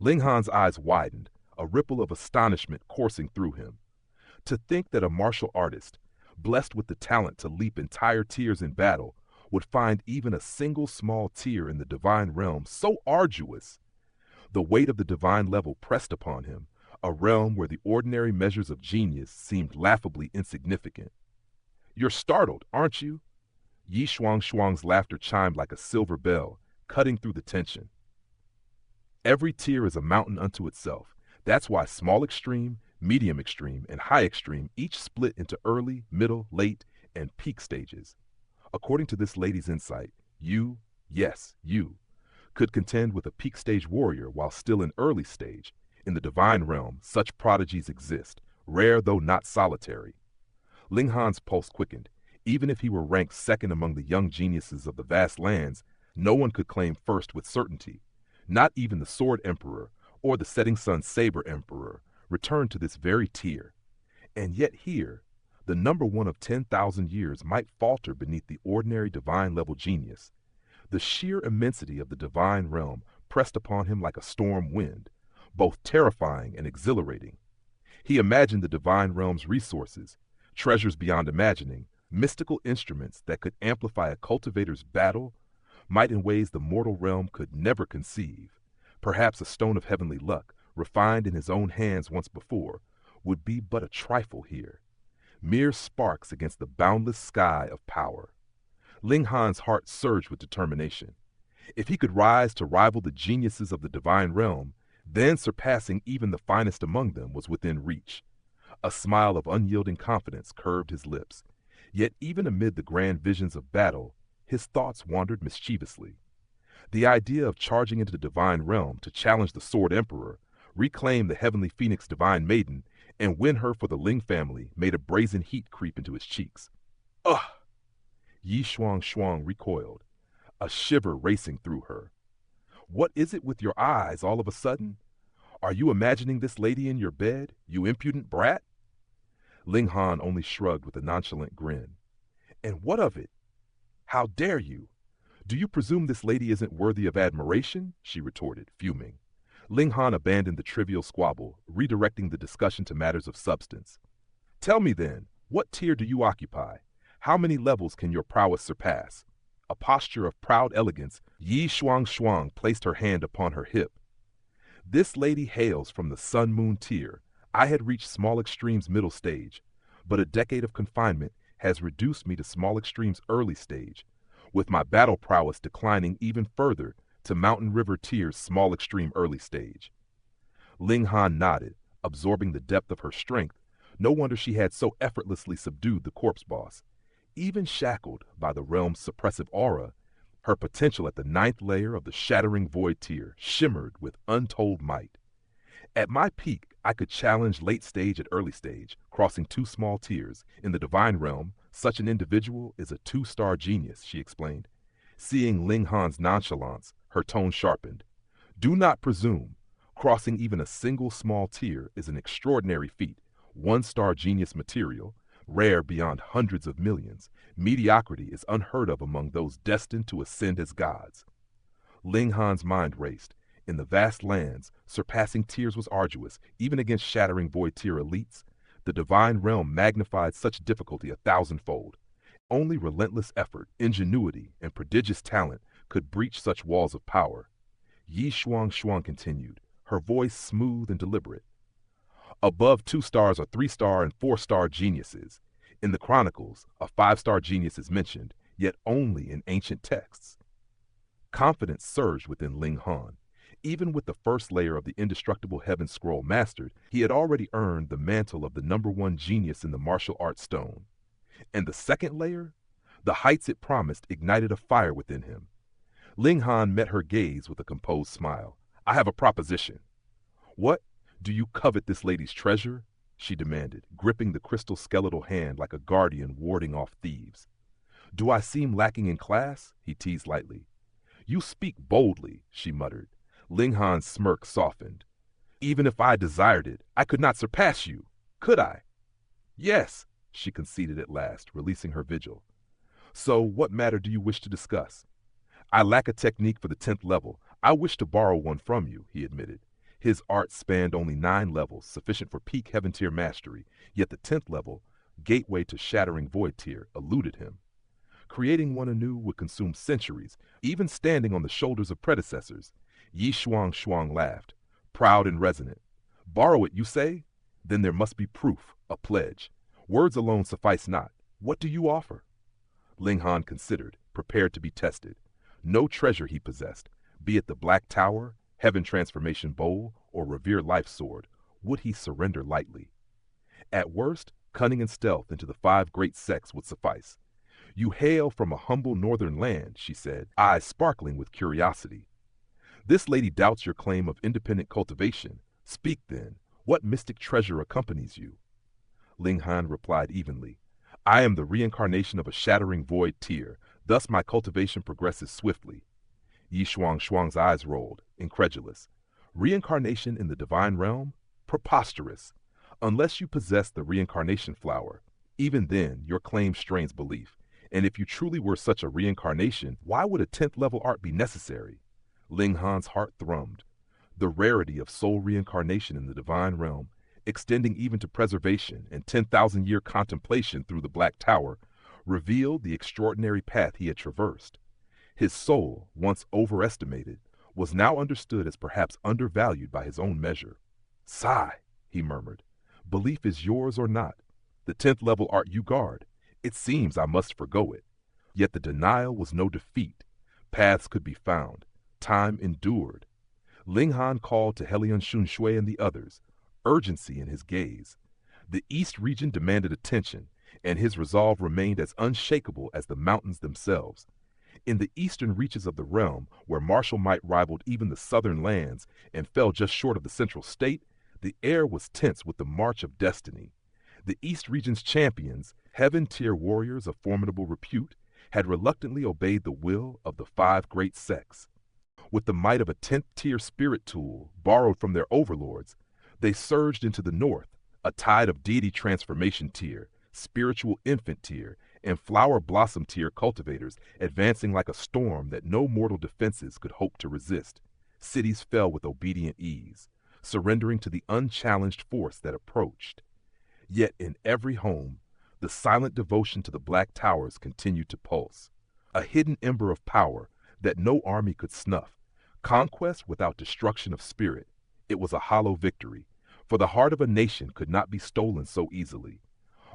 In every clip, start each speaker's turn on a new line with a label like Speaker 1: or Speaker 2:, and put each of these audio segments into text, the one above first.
Speaker 1: Ling Han's eyes widened, a ripple of astonishment coursing through him. To think that a martial artist, blessed with the talent to leap entire tiers in battle, would find even a single small tier in the divine realm so arduous. The weight of the divine level pressed upon him, a realm where the ordinary measures of genius seemed laughably insignificant. You're startled, aren't you? Yi Shuang's laughter chimed like a silver bell, cutting through the tension. Every tier is a mountain unto itself. That's why small extreme, medium extreme, and high extreme each split into early, middle, late, and peak stages. According to this lady's insight, you, yes, you, could contend with a peak stage warrior while still in early stage. In the divine realm, such prodigies exist, rare though not solitary. Ling Han's pulse quickened. Even if he were ranked second among the young geniuses of the vast lands, no one could claim first with certainty. Not even the Sword Emperor or the Setting Sun Saber Emperor returned to this very tier. And yet here, the number one of 10,000 years might falter beneath the ordinary divine level genius. The sheer immensity of the divine realm pressed upon him like a storm wind, both terrifying and exhilarating. He imagined the divine realm's resources, treasures beyond imagining, mystical instruments that could amplify a cultivator's battle, might in ways the mortal realm could never conceive. Perhaps a stone of heavenly luck, refined in his own hands once before, would be but a trifle here. Mere sparks against the boundless sky of power. Ling Han's heart surged with determination. If he could rise to rival the geniuses of the divine realm, then surpassing even the finest among them was within reach. A smile of unyielding confidence curved his lips. Yet even amid the grand visions of battle, his thoughts wandered mischievously. The idea of charging into the divine realm to challenge the Sword Emperor, reclaim the heavenly phoenix divine maiden, and win her for the Ling family made a brazen heat creep into his cheeks. Ugh! Yi Shuang recoiled, a shiver racing through her. What is it with your eyes all of a sudden? Are you imagining this lady in your bed, you impudent brat? Ling Han only shrugged with a nonchalant grin. And what of it? How dare you? Do you presume this lady isn't worthy of admiration? She retorted, fuming. Ling Han abandoned the trivial squabble, redirecting the discussion to matters of substance. Tell me then, what tier do you occupy? How many levels can your prowess surpass? A posture of proud elegance, Yi Shuang placed her hand upon her hip. This lady hails from the Sun Moon tier. I had reached small extreme's middle stage, but a decade of confinement has reduced me to small extreme's early stage, with my battle prowess declining even further to Mountain River tier's small extreme early stage. Ling Han nodded, absorbing the depth of her strength. No wonder she had so effortlessly subdued the corpse boss. Even shackled by the realm's suppressive aura, her potential at the ninth layer of the shattering void tier shimmered with untold might. At my peak, I could challenge late stage at early stage, crossing two small tiers. In the divine realm, such an individual is a two-star genius, she explained. Seeing Ling Han's nonchalance, her tone sharpened. Do not presume. Crossing even a single small tier is an extraordinary feat, one-star genius material, rare beyond hundreds of millions. Mediocrity is unheard of among those destined to ascend as gods. Ling Han's mind raced. In the vast lands, surpassing tiers was arduous, even against shattering void tier elites. The divine realm magnified such difficulty 1,000-fold. Only relentless effort, ingenuity, and prodigious talent could breach such walls of power. Yi Shuang continued, her voice smooth and deliberate. Above 2 stars are 3-star and 4-star geniuses. In the chronicles, a 5-star genius is mentioned, yet only in ancient texts. Confidence surged within Ling Han. Even with the first layer of the indestructible heaven scroll mastered, he had already earned the mantle of the #1 genius in the martial arts stone. And the second layer? The heights it promised ignited a fire within him. Ling Han met her gaze with a composed smile. I have a proposition. What? Do you covet this lady's treasure? She demanded, gripping the crystal skeletal hand like a guardian warding off thieves. Do I seem lacking in class? He teased lightly. You speak boldly, she muttered. Ling Han's smirk softened. Even if I desired it, I could not surpass you, could I? Yes, she conceded at last, releasing her vigil. So what matter do you wish to discuss? I lack a technique for the 10th level. I wish to borrow one from you, he admitted. His art spanned only 9 levels, sufficient for peak heaven tier mastery, yet the 10th level, gateway to shattering void tier, eluded him. Creating one anew would consume centuries, even standing on the shoulders of predecessors. Yi Shuang Shuang laughed, proud and resonant. Borrow it, you say? Then there must be proof, a pledge. Words alone suffice not. What do you offer? Ling Han considered, prepared to be tested. No treasure he possessed, be it the Black Tower, Heaven Transformation Bowl, or revered life sword, would he surrender lightly. At worst, cunning and stealth into the 5 great sects would suffice. You hail from a humble northern land, she said, eyes sparkling with curiosity. This lady doubts your claim of independent cultivation. Speak then, what mystic treasure accompanies you? Ling Han replied evenly, I am the reincarnation of a shattering void tier, thus my cultivation progresses swiftly. Yi Shuang Shuang's eyes rolled, incredulous. Reincarnation in the divine realm? Preposterous. Unless you possess the reincarnation flower, even then your claim strains belief. And if you truly were such a reincarnation, why would a 10th level art be necessary? Ling Han's heart thrummed. The rarity of soul reincarnation in the divine realm, extending even to preservation and 10,000-year contemplation through the Black Tower, revealed the extraordinary path he had traversed. His soul, once overestimated, was now understood as perhaps undervalued by his own measure. Sigh, he murmured. Belief is yours or not. The 10th level art you guard. It seems I must forgo it. Yet the denial was no defeat. Paths could be found. Time endured. Ling Han called to Helion Shunshui and the others, urgency in his gaze. The East region demanded attention, and his resolve remained as unshakable as the mountains themselves. In the eastern reaches of the realm, where martial might rivaled even the southern lands and fell just short of the central state, the air was tense with the march of destiny. The East region's champions, heaven-tier warriors of formidable repute, had reluctantly obeyed the will of the 5 great sects. With the might of a 10th-tier spirit tool borrowed from their overlords, they surged into the north, a tide of deity transformation tier, spiritual infant tier, and flower blossom tier cultivators advancing like a storm that no mortal defenses could hope to resist. Cities fell with obedient ease, surrendering to the unchallenged force that approached. Yet in every home, the silent devotion to the Black Towers continued to pulse, a hidden ember of power that no army could snuff, conquest without destruction of spirit. It was a hollow victory, for the heart of a nation could not be stolen so easily.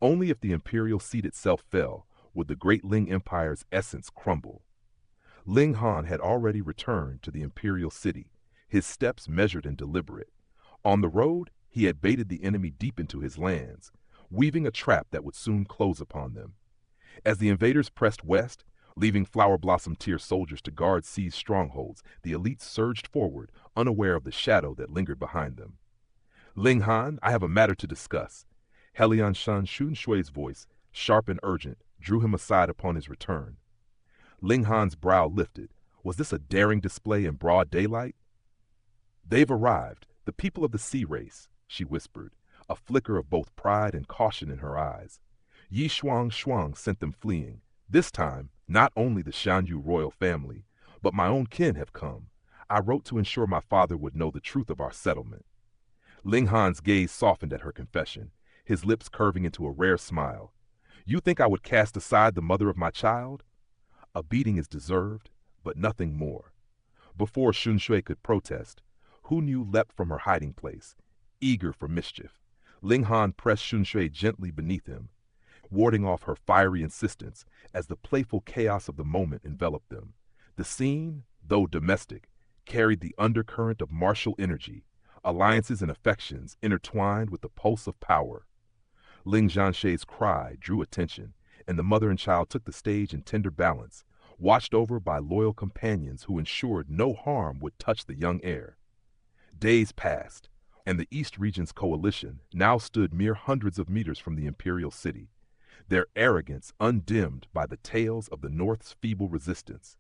Speaker 1: Only if the imperial seat itself fell would the great Ling Empire's essence crumble. Ling Han had already returned to the imperial city, his steps measured and deliberate. On the road, he had baited the enemy deep into his lands, weaving a trap that would soon close upon them. As the invaders pressed west, leaving flower blossom tier soldiers to guard seized strongholds, the elites surged forward, unaware of the shadow that lingered behind them. Ling Han, I have a matter to discuss. Helion Shan Shunshui's voice, sharp and urgent, drew him aside upon his return. Ling Han's brow lifted. Was this a daring display in broad daylight? They've arrived, the people of the sea race, she whispered, a flicker of both pride and caution in her eyes. Yi Shuang Shuang sent them fleeing. This time, not only the Shanyu royal family, but my own kin have come. I wrote to ensure my father would know the truth of our settlement. Ling Han's gaze softened at her confession, his lips curving into a rare smile. You think I would cast aside the mother of my child? A beating is deserved, but nothing more. Before Shunshui could protest, Hu Nu leapt from her hiding place, eager for mischief. Ling Han pressed Shunshui gently beneath him, warding off her fiery insistence as the playful chaos of the moment enveloped them. The scene, though domestic, carried the undercurrent of martial energy, alliances and affections intertwined with the pulse of power. Ling Zhanshui's cry drew attention, and the mother and child took the stage in tender balance, watched over by loyal companions who ensured no harm would touch the young heir. Days passed, and the East region's coalition now stood mere hundreds of meters from the imperial city, their arrogance undimmed by the tales of the North's feeble resistance.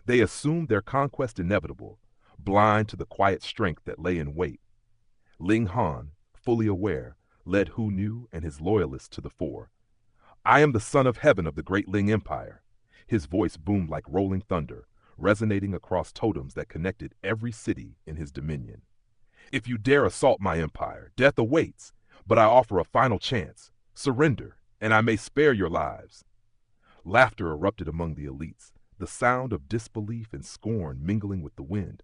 Speaker 1: They assumed their conquest inevitable, blind to the quiet strength that lay in wait. Ling Han, fully aware, led Hu Nu and his loyalists to the fore. I am the son of heaven of the great Ling Empire. His voice boomed like rolling thunder, resonating across totems that connected every city in his dominion. If you dare assault my empire, death awaits, but I offer a final chance. Surrender, and I may spare your lives." Laughter erupted among the elites, the sound of disbelief and scorn mingling with the wind.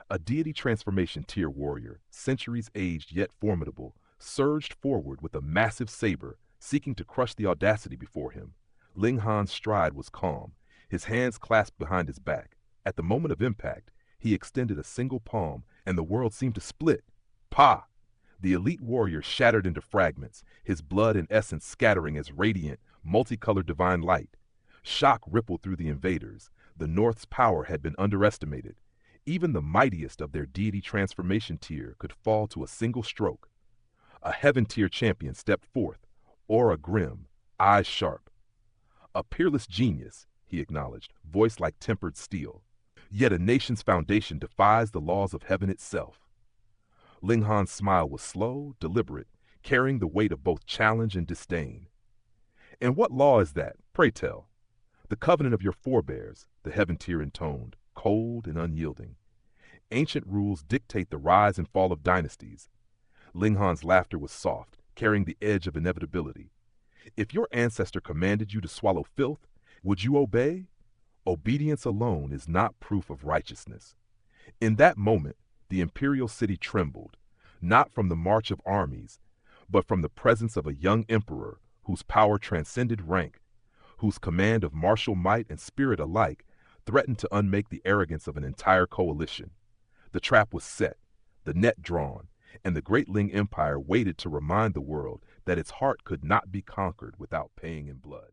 Speaker 1: A deity transformation tier warrior, centuries aged yet formidable, surged forward with a massive saber, seeking to crush the audacity before him. Ling Han's stride was calm, his hands clasped behind his back. At the moment of impact, he extended a single palm, and the world seemed to split. Pa! The elite warrior shattered into fragments, his blood and essence scattering as radiant, multicolored divine light. Shock rippled through the invaders. The North's power had been underestimated. Even the mightiest of their deity transformation tier could fall to a single stroke. A heaven tier champion stepped forth, aura grim, eyes sharp. "A peerless genius," he acknowledged, voice like tempered steel. "Yet a nation's foundation defies the laws of heaven itself." Ling Han's smile was slow, deliberate, carrying the weight of both challenge and disdain. "And what law is that, pray tell?" "The covenant of your forebears," the heaven tier intoned, cold and unyielding. "Ancient rules dictate the rise and fall of dynasties." Ling Han's laughter was soft, carrying the edge of inevitability. "If your ancestor commanded you to swallow filth, would you obey? Obedience alone is not proof of righteousness." In that moment, the imperial city trembled, not from the march of armies, but from the presence of a young emperor whose power transcended rank, whose command of martial might and spirit alike threatened to unmake the arrogance of an entire coalition. The trap was set, the net drawn, and the great Ling Empire waited to remind the world that its heart could not be conquered without paying in blood.